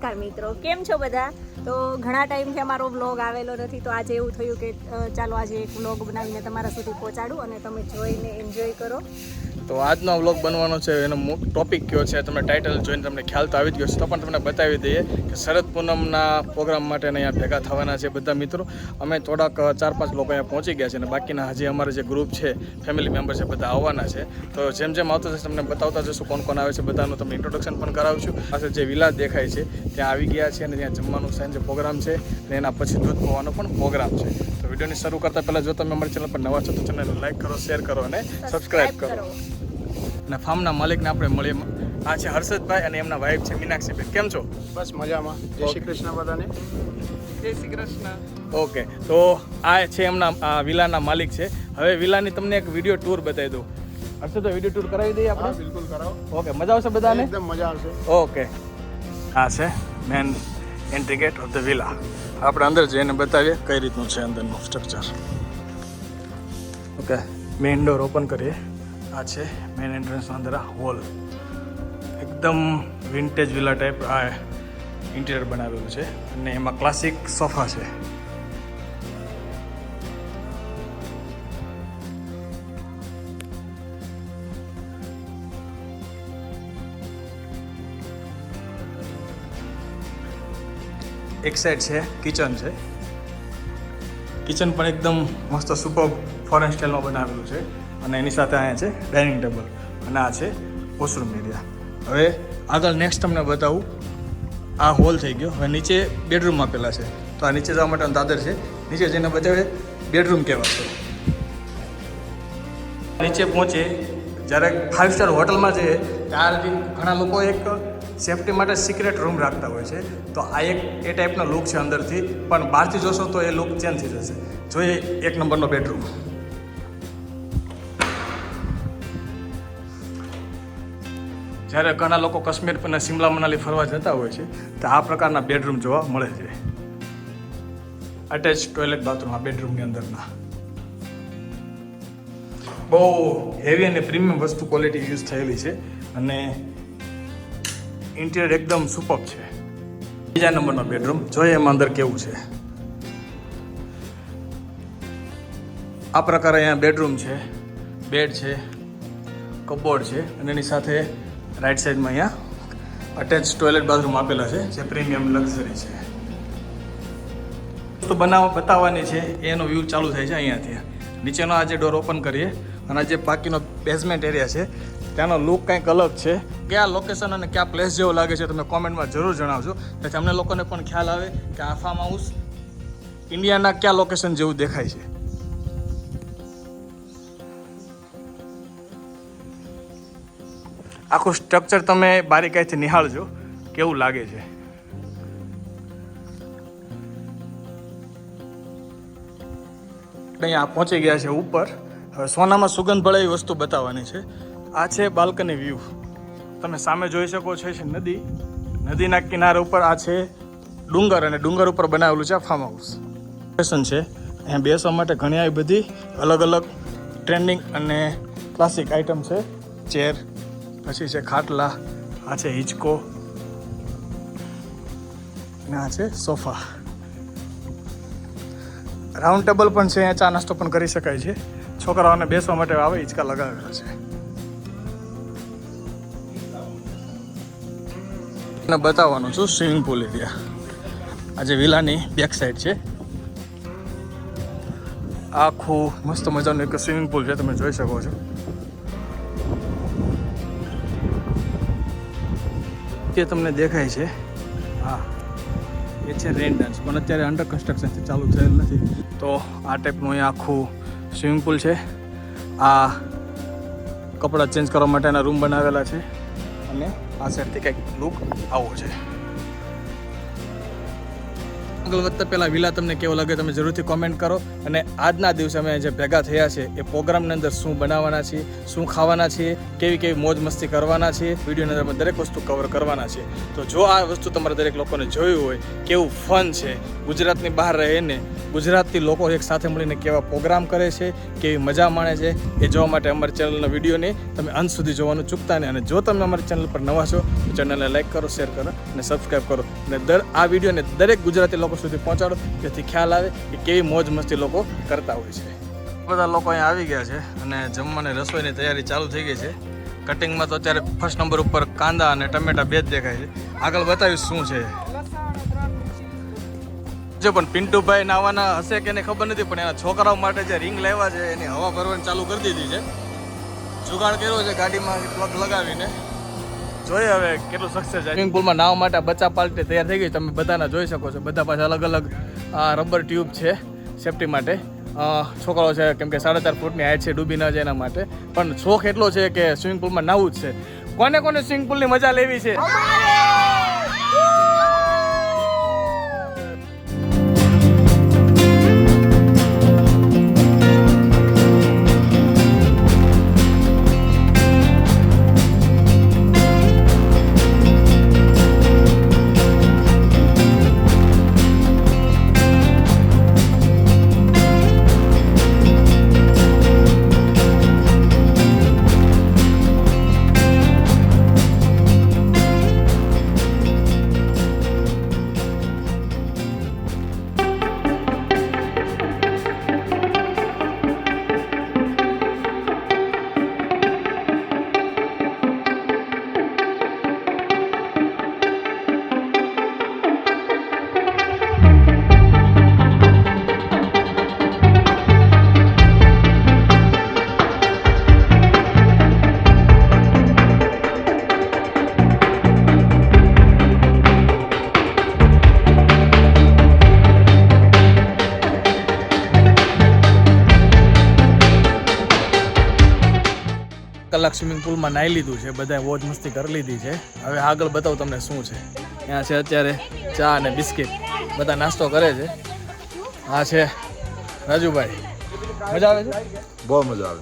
નમસ્કાર મિત્રો, કેમ છો બધા? તો ઘણા ટાઈમથી અમારો વ્લોગ આવેલો નથી, તો આજે એવું થયું કે ચાલો આજે એક વ્લોગ બનાવીને તમારા સુધી પહોંચાડું અને તમે જોઈને એન્જોય કરો. તો આજનો વ્લોગ બનવાનો છે, એનો ટોપિક કયો છે તમને ટાઇટલ જોઈને તમને ખ્યાલ તો આવી જ ગયો છે, તો પણ તમને બતાવી દઈએ કે શરદ પૂનમના પ્રોગ્રામ માટે અહીંયા ભેગા થવાના છે બધા મિત્રો. અમે થોડાક 4-5 લોકો અહીંયા પહોંચી ગયા છે અને બાકીના હજી અમારે જે ગ્રુપ છે, ફેમિલી મેમ્બર છે, બધા આવવાના છે. તો જેમ જેમ આવતા જશે તમને બતાવતા જશું કોણ કોણ આવે છે, બધાનું તમને ઇન્ટ્રોડક્શન પણ કરાવું છું. પાસે જે વિલા દેખાય છે ત્યાં આવી ગયા છે અને ત્યાં જમવાનું સાંજે પ્રોગ્રામ છે અને એના પછી દૂધ પીવાનો પણ પ્રોગ્રામ છે. તો વિડીયોની શરૂ કરતાં પહેલાં જો તમે અમારી ચેનલ પર નવા છો તો ચેનલને લાઈક કરો, શેર કરો અને સબસ્ક્રાઈબ કરો. અને ફાર્મના માલિકને આપણે મળીએ. આ છે હર્ષદભાઈ અને એમના વાઈફ છે મીનાક્ષીબેન. કેમ છો? બસ મજામાં. જય શ્રી કૃષ્ણ બધાને. જય શ્રી કૃષ્ણ. ઓકે, તો આ છે એમના વિલાના માલિક છે. હવે વિલાની તમને એક વિડીયો ટૂર બતાવી દઉં. હર્ષદભાઈ વિડીયો ટૂર કરાવી દઈએ આપણે? બિલકુલ કરાવો. ઓકે, મજા આવશે બધાને? એકદમ મજા આવશે. ઓકે, આ છે main entry gate of the villa. આપણે અંદર જઈને બતાવીએ કઈ રીતનું છે અંદરનું structure. Okay, main door open કરીએ. આ છે મેઇન એન્ટ્રન્સનો અંદર આ હોલ. એકદમ વિન્ટેજ વિલા ટાઈપ આ ઇન્ટિરિયર બનાવેલું છે અને એમાં ક્લાસિક સોફા છે. એક સાઈડ છે કિચન છે. કિચન પણ એકદમ મસ્ત સુપર ફોરેન સ્ટાઇલમાં બનાવેલું છે અને એની સાથે અહીંયા છે ડાઇનિંગ ટેબલ અને આ છે વોશરૂમ એરિયા. હવે આગળ નેક્સ્ટ તમને બતાવું. આ હોલ થઈ ગયો. હવે નીચે બેડરૂમ આપેલા છે, તો આ નીચે જવા માટેનો દાદર છે. નીચે જઈને બતાવે બેડરૂમ કેવા છે. નીચે પહોંચે જ્યારે 5 સ્ટાર હોટલમાં જઈએ ત્યારે ઘણા લોકો એક સેફટી માટે સિક્રેટ રૂમ રાખતા હોય છે, તો આ એક એ ટાઈપનો લુક છે અંદરથી, પણ બહારથી જોશો તો એ લુક ચેન્જ થઈ જશે. જોઈએ 1 નંબરનો બેડરૂમ. જ્યારે ઘણા લોકો કાશ્મીર અને શિમલા મનાલી ફરવા જતા હોય છે તો આ પ્રકારના બેડરૂમ જોવા મળે છે. અટેચ ટોયલેટ બાથરૂમ આ બેડરૂમની અંદરના. બહુ હેવી અને પ્રીમિયમ વસ્તુ ક્વોલિટી યુઝ થયેલી છે અને ઇન્ટિરિયર એકદમ સુપર છે. બીજા નંબરનો બેડરૂમ જોઈએ એમાં અંદર કેવું છે. આ પ્રકારે અહીંયા બેડરૂમ છે, બેડ છે, કબોર્ડ છે અને એની સાથે રાઈટ સાઈડમાં અહીંયા અટેચ ટોયલેટ બાથરૂમ આપેલા છે જે પ્રીમિયમ લક્ઝરી છે. તો બતાવવાની છે એનો વ્યૂ ચાલુ થાય છે અહીંયાથી. નીચેનો આ જે ડોર ઓપન કરીએ અને જે બાકીનો બેઝમેન્ટ એરિયા છે ત્યાંનો લુક કંઈક અલગ છે. કયા લોકેશન અને કયા પ્લેસ જેવો લાગે છે તમે કોમેન્ટમાં જરૂર જણાવજો, તેથી અમને લોકોને પણ ખ્યાલ આવે કે આ ફાર્મ હાઉસ ઇન્ડિયાના કયા લોકેશન જેવું દેખાય છે. આખું સ્ટ્રક્ચર તમે બારીકાઈથી નિહાળજો કેવું લાગે છે. અહીંયા પહોંચી ગયા છે ઉપર. હવે સોનામાં સુગંધ ભળે એવી વસ્તુ બતાવવાની છે. આ છે બાલ્કની વ્યૂ. તમે સામે જોઈ શકો છો છે નદી. નદીના કિનારે ઉપર આ છે ડુંગર અને ડુંગર ઉપર બનાવેલું છે આ ફાર્મ હાઉસ. સ્ટેશન છે. અહીંયા બેસવા માટે ઘણી આવી બધી અલગ અલગ ટ્રેન્ડિંગ અને ક્લાસિક આઇટમ છે. ચેર, પછી છે ખાટલા, આ છે હિંચકો અને આ છે સોફા. રાઉન્ડ ટેબલ પણ છે. અહીંયા ચા નાસ્તો પણ કરી શકાય છે. છોકરાઓને બેસવા માટે આવે હિંચકા લગાવેલા છે. અને બતાવવાનું છું સ્વિમિંગ પુલ એરિયા. આજે વિલાની બેક સાઈડ છે. આખું મસ્ત મજાનું એક સ્વિમિંગ પુલ છે, તમે જોઈ શકો છો. તે તમને દેખાય છે હા એ છે રેન ડાન્સ, પણ અત્યારે અંડર કન્સ્ટ્રક્શનથી ચાલુ થયેલ નથી. તો આ ટાઈપનું અહીંયા આખું સ્વિમિંગ પુલ છે. આ કપડાં ચેન્જ કરવા માટેના રૂમ બનાવેલા છે અને આ સાઈડથી કંઈક લુક આવો છે. આગળ વધતા પહેલાં વિલા તમને કેવો લાગે તમે જરૂરથી કોમેન્ટ કરો. અને આજના દિવસે અમે જે ભેગા થયા છે એ પ્રોગ્રામની અંદર શું બનાવવાના છીએ, શું ખાવાના છીએ, કેવી કેવી મોજ મસ્તી કરવાના છીએ, વિડીયોની અંદર અમે દરેક વસ્તુ કવર કરવાના છીએ. તો જો આ વસ્તુ તમારે દરેક લોકોને જોયું હોય, કેવું ફન છે, ગુજરાતની બહાર રહીને ગુજરાતથી લોકો એક સાથે મળીને કેવા પ્રોગ્રામ કરે છે, કેવી મજા માણે છે, એ જોવા માટે અમારી ચેનલના વિડીયોને તમે અંત સુધી જોવાનું ચૂકતા નહીં. અને જો તમે અમારી ચેનલ પર નવા છો તો ચેનલને લાઈક કરો, શેર કરો અને સબસ્ક્રાઈબ કરો. અને આ વિડીયોને દરેક ગુજરાતી લોકો સુધી પહોંચાડો, જેથી ખ્યાલ આવે કે કેવી મોજ મસ્તી લોકો કરતા હોય છે. બધા લોકો અહીંયા આવી ગયા છે અને જમવાની રસોઈની તૈયારી ચાલુ થઈ ગઈ છે. કટિંગમાં તો અત્યારે ફર્સ્ટ નંબર ઉપર કાંદા અને ટમેટા બે જ દેખાય છે. આગળ બતાવીશ શું છે. જો પણ પિન્ટુભાઈ નાવાના હશે કે એને ખબર નથી, પણ એના છોકરાઓ માટે જે રિંગ લાવ્યા છે એની હવા ભરવાની ચાલુ કરી દીધી છે. જુગાડ કર્યો છે ગાડીમાં પ્લગ લગાવીને. જોઈએ હવે કેટલું સક્સેસ છે. સ્વિમિંગ પુલમાં નાવા માટે બચ્ચા પાર્ટી તૈયાર થઈ ગઈ, તમે બધાના જોઈ શકો છો. બધા પાસે અલગ અલગ રબર ટ્યુબ છે સેફટી માટે. છોકરાઓ છે કેમ કે 4.5 ફૂટની હાઈટ છે, ડૂબી ન જાય એના માટે. પણ શોખ એટલો છે કે સ્વિમિંગ પુલમાં નાવું જ છે. કોને કોને સ્વિમિંગ પુલની મજા લેવી છે? કલાક સ્વિમિંગ પુલમાં નાહી લીધું છે, બધાએ મોજ મસ્તી કરી લીધી છે. હવે આગળ બતાવું તમને શું છે. ત્યાં છે અત્યારે ચા અને બિસ્કિટ, બધા નાસ્તો કરે છે. આ છે રાજુભાઈ, મજા આવે છે? બહુ મજા આવે.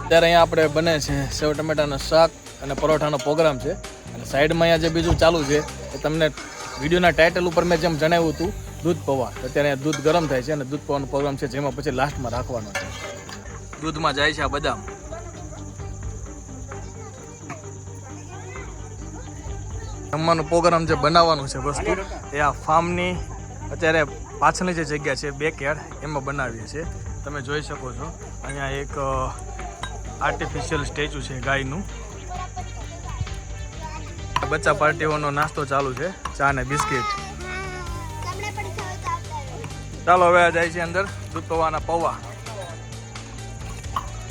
અત્યારે અહીંયા આપણે બને છે સેવ ટમેટાનું શાક અને પરોઠાનો પ્રોગ્રામ છે. અને સાઈડમાં અહીંયા જે બીજું ચાલુ છે એ તમને વિડીયોના ટાઇટલ ઉપર મેં જેમ જણાવ્યું હતું દૂધ પૌવા. અત્યારે અહીંયા દૂધ ગરમ થાય છે અને દૂધ પૌવાનો પ્રોગ્રામ છે, જેમાં પછી લાસ્ટમાં રાખવાનો છે. દૂધમાં જાય છે આ બદામ. જમવાનો પ્રોગ્રામ જે બનાવવાનું છે વસ્તુ એ આ ફાર્મની અત્યારે પાછળની જે જગ્યા છે બેકયાર્ડ એમાં બનાવીએ છીએ. તમે જોઈ શકો છો અહીંયા એક આર્ટિફિશિયલ સ્ટેચ્યુ છે ગાયનું. બચ્ચા પાર્ટીઓનો નાસ્તો ચાલુ છે, ચા ને બિસ્કિટ. ચાલો હવે જાય છે અંદર દૂધ પૌવાના પૌવા.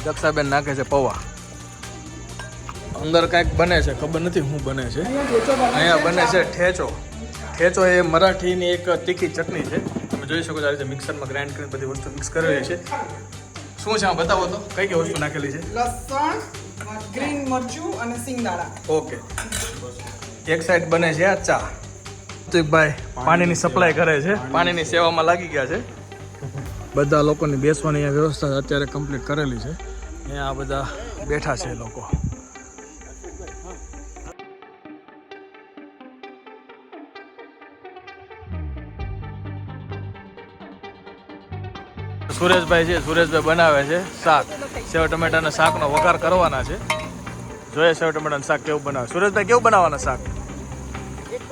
દક્ષાબેન નાખે છે પૌવા. અંદર કાંઈક બને છે, ખબર નથી શું બને છે. અહીંયા બને છે ઠેચો. ઠેચો એ મરાઠીની એક તીખી ચટણી છે. તમે જોઈ શકો છો આ રીતે મિક્સરમાં ગ્રાઇન્ડ કરીને બધી વસ્તુ મિક્સ કરેલી છે. શું છે આ બતાવો તો, કઈ કઈ વસ્તુ નાખેલી છે? લસણ, ગ્રીન મરચું અને સિંગદાણા. ઓકે. એક સાઈડ બને છે આ ચા. ભાઈ પાણીની સપ્લાય કરે છે, પાણીની સેવામાં લાગી ગયા છે. બધા લોકોની બેસવાની અહીંયા વ્યવસ્થા અત્યારે કમ્પ્લીટ કરેલી છે. અહીંયા બધા બેઠા છે લોકો. સુરેશભાઈ છે, સુરેશભાઈ બનાવે છે શાક. સેવ ટમેટાના શાકનો વઘાર કરવાના છે. જોઈએ સેવ ટમેટાનું શાક કેવું બનાવે. સુરેશભાઈ કેવું બનાવવાના શાક?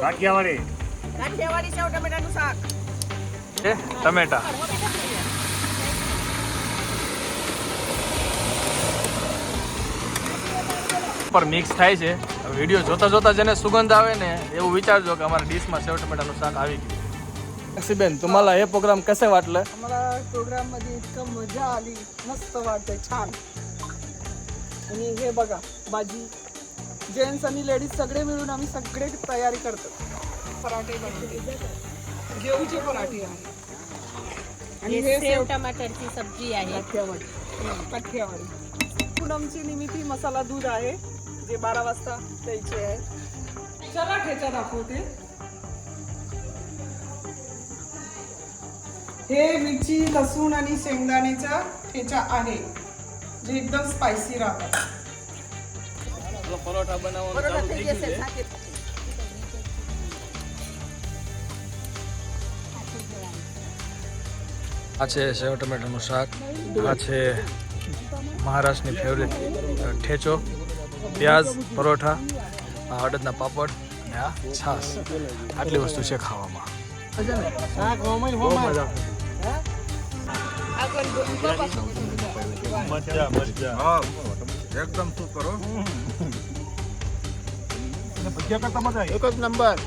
કાઠિયાવાડી સેવ ટમેટાનું શાક. છે ટમેટા. પર મિક્સ થાય છે. વિડીયો જોતા જોતા જેને સુગંધ આવે ને એવું વિચારજો કે અમારા ડીશમાં सेव टमाटाનું શાક આવી गયું. अक्षीबेन तुम्हाला हे प्रोग्राम कसे वाटलं? आम्हाला प्रोग्राम मध्ये इतकं मजा आली, मस्त वाटतंय, छान. आणि हे बघा भाजी, जेंट्स आणि लेडीज सगळे मिळून आम्ही सगळे तयारी करतो. पराठे बनवले, घेऊचे पराठे आहे आणि हे सेव टमाटरची सब्जी आहे. काठियावाडी पूनमची निमित्ती मसाला दूध आहे जे 12 वाजता द्यायचे आहे. चला ठेचा दाखवते. हे मिरची लसूण आणि शेंगदाण्याचा ठेचा आहे जे एकदम स्पायसी राहतात. પરોઠા બનાવવાનું ચાલુ થઈ ગયું છે. આ છે સેવ ટમેટાનું શાક, આ છે મહારાષ્ટ્રની ફેવરેટ ઠેચો, પ્યાઝ, પરોઠા, આ અડદના પાપડ અને આ છાશ. આટલી વસ્તુ છે ખાવામાં. એકદમ સુપર હો. ભજીયા કરતા મજા આવી. એક જ નંબર.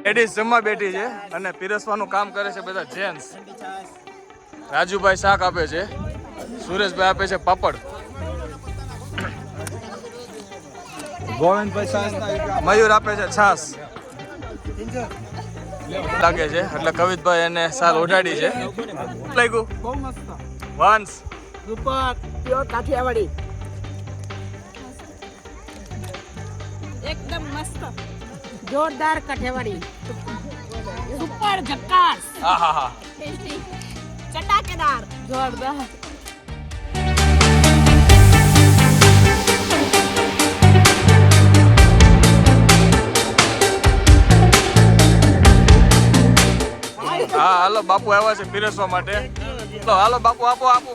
લેડીઝ જમવા બેઠી છે અને પીરસવાનું કામ કરે છે બધા જેન્ટ્સ. રાજુભાઈ શાક આપે છે, સુરેશભાઈ આપે છે પાપડ, મયુર આપે છે છાશ લાગે છે એટલે કવિતભાઈ એને સાલ ઓઢાડી છે. લાગ્યું બહુ મસ્ત. વંશ સુપર પ્યોર કાઠિયાવાડી. एकदम मस्त जोरदार कठेवाड़ी सुपर झक्कास હા હા હા टेस्टी ચટાકેદાર. जोरदार હા હાલો બાપુ આવ્યા છે પીરસવા માટે. હાલો બાપુ આપો આપો.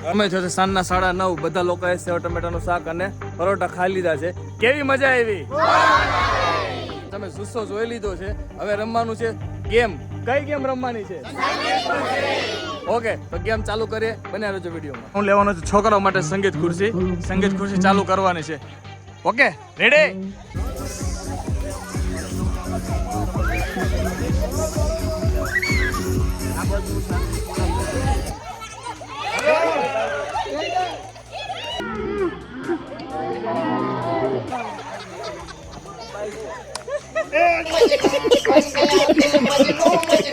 અમે છો સાંજના 9:30 બધા લોકોએ સેવ ટમેટાનું શાક અને પરોઠા ખાઈ લીધા છે. કેવી મજા આવી? તમે જુસ્સો જોઈ લીધો છે. હવે રમવાનું છે ગેમ. કઈ ગેમ રમવાની છે? ઓકે તો ગેમ ચાલુ કરીએ. બન્યા રહેજો વિડીયોમાં. હું લેવાનો છું છોકરાઓ માટે સંગીત ખુરશી. સંગીત ખુરશી ચાલુ કરવાની છે. Okay ready?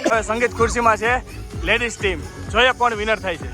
હવે સંગીત ખુરશીમાં છે લેડીઝ ટીમ. જોઈએ કોણ વિનર થાય છે.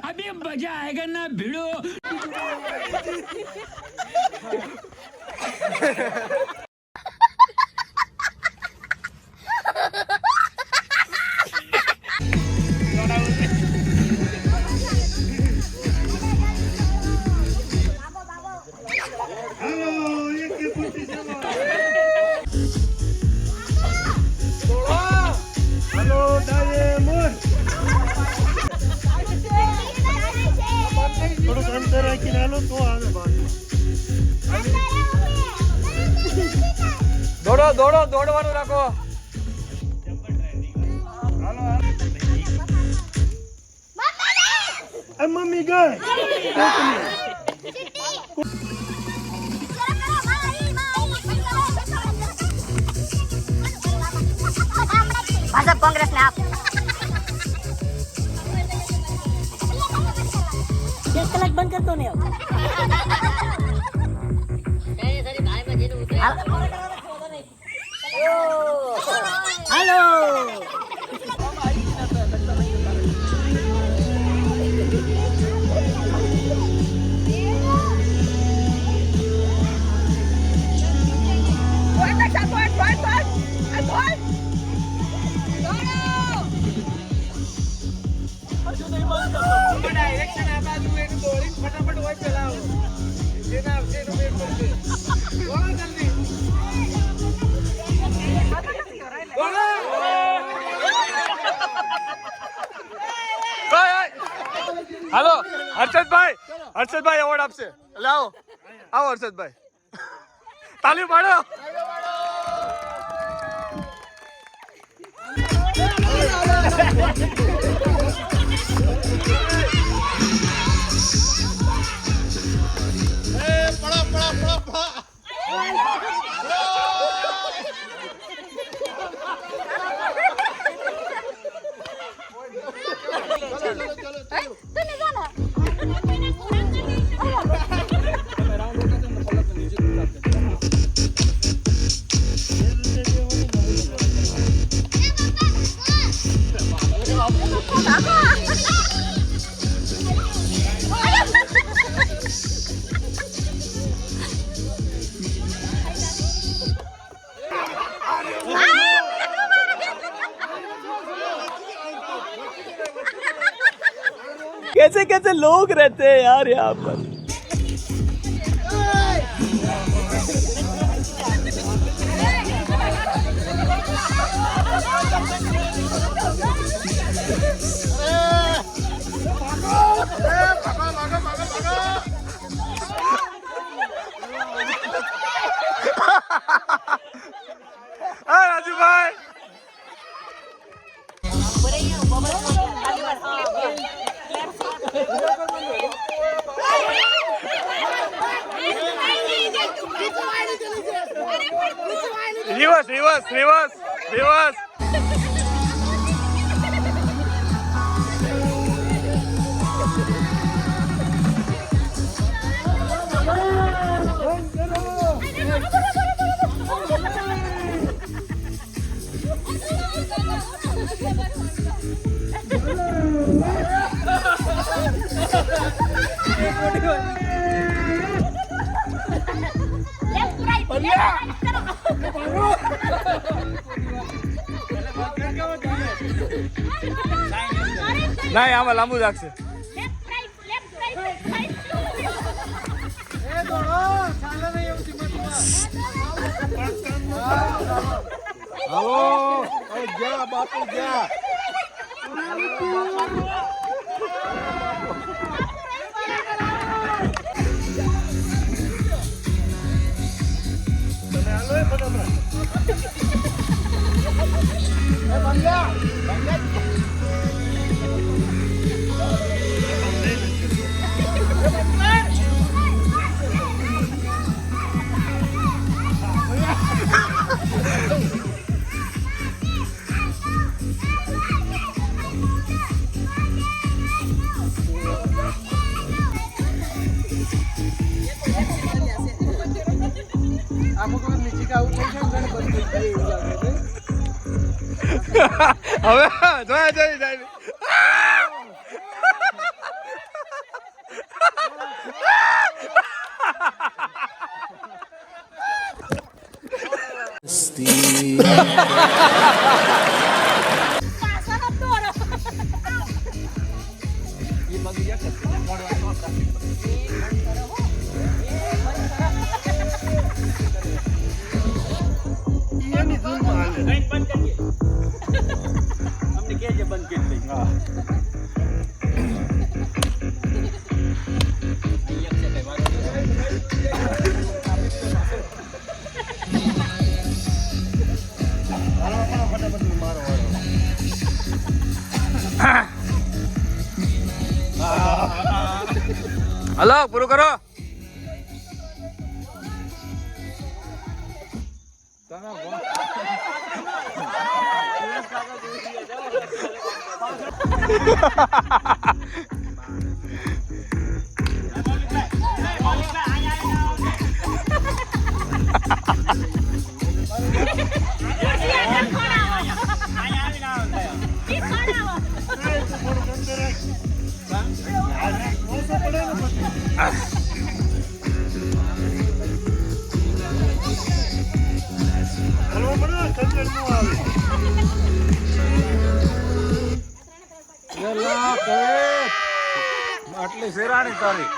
अभी मजा आएगा ना भिड़ो. દોડો દોડો દોડવાનું રાખો. મમ્મી ગઈ. ભાજપ કોંગ્રેસ ને આપ 1 કલાક બંધ કરતો ને હાલો ડાયરેક્શન આ બાજુ એનું બોલિંગ ફટાફટ હોય ચલાવો જેને આવશે એનું બેટ કરશે બોલો જલ્દી બોલો હાલો હર્ષદભાઈ એવોર્ડ આપશે એટલે આવો હર્ષદભાઈ તાલી પાડો कैसे कैसे लोग रहते हैं यार यहाँ पर राजू भाई रिवर्स नहीं आम लांबू लागશે જા બાપુ જા હવે જોયા જોઈ જાય હલો પૂરું કરો આટલી શેરાણી તારી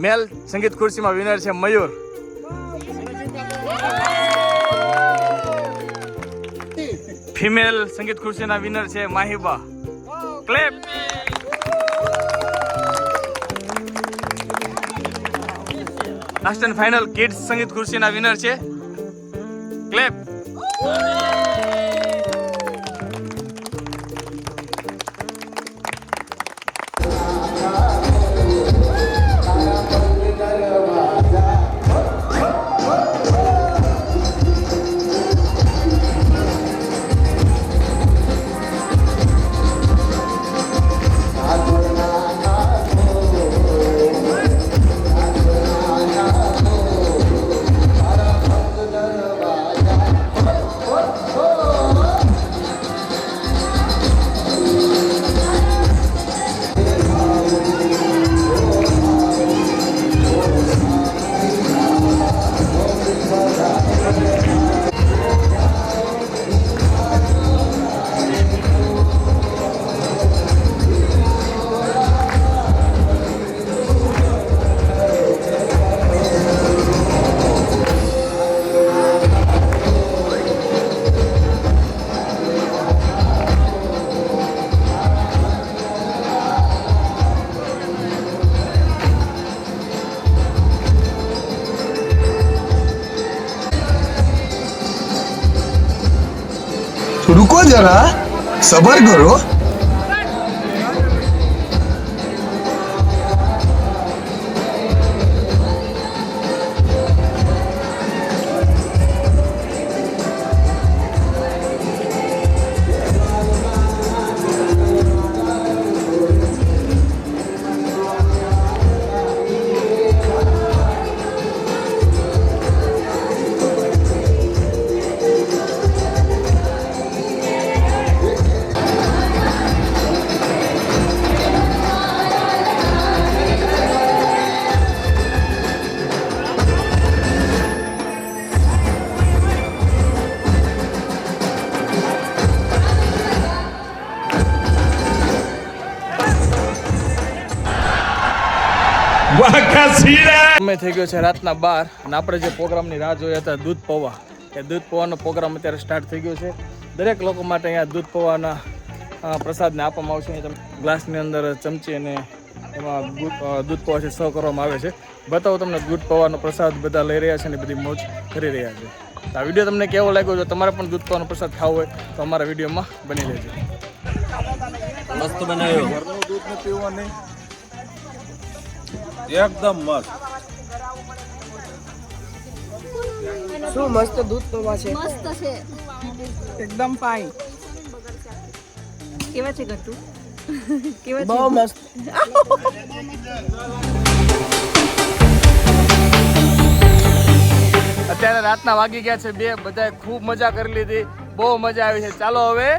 મેલ સંગીત ખુરશીમાં વિનર છે મયુર. ફિમેલ સંગીત ખુરશીના વિનર છે Mahiba. Clap. Last and final kids સંગીત ખુરશીના વિનર છે ક્લેપ. रुको जरा सबर करो. સમય થઈ ગયો છે રાતના 12 અને આપણે જે પ્રોગ્રામની રાહ જોઈ હતા દૂધ પૌવા, એ દૂધ પૌવાનો પ્રોગ્રામ અત્યારે સ્ટાર્ટ થઈ ગયો છે. દરેક લોકો માટે અહીંયા દૂધ પૌવાના પ્રસાદને આપવામાં આવશે. અહીં તમે ગ્લાસની અંદર ચમચી અને એમાં દૂધ પૌવા છે સર્વ કરવામાં આવે છે. બતાવો તમને દૂધ પૌવાનો પ્રસાદ બધા લઈ રહ્યા છે અને બધી મોજ કરી રહ્યા છે. તો આ વિડીયો તમને કેવો લાગ્યો? જો તમારે પણ દૂધ પૌવાનો પ્રસાદ ખાવો હોય તો અમારા વિડીયોમાં બની રહેજો. મસ્ત બનાવ્યો. ઘરનું દૂધ ને પીવું નહીં, એકદમ મસ્ત. શું મસ્ત દૂધ પૌવા છે, મસ્ત છે. એકદમ ફાઇન, કેવા છે ગટ્ટુ? કેવા બહુ મસ્ત. અત્યારે રાતના વાગી ગયા છે 2. બધાએ ખૂબ મજા કરી લીધી, બહુ મજા આવી છે. ચાલો હવે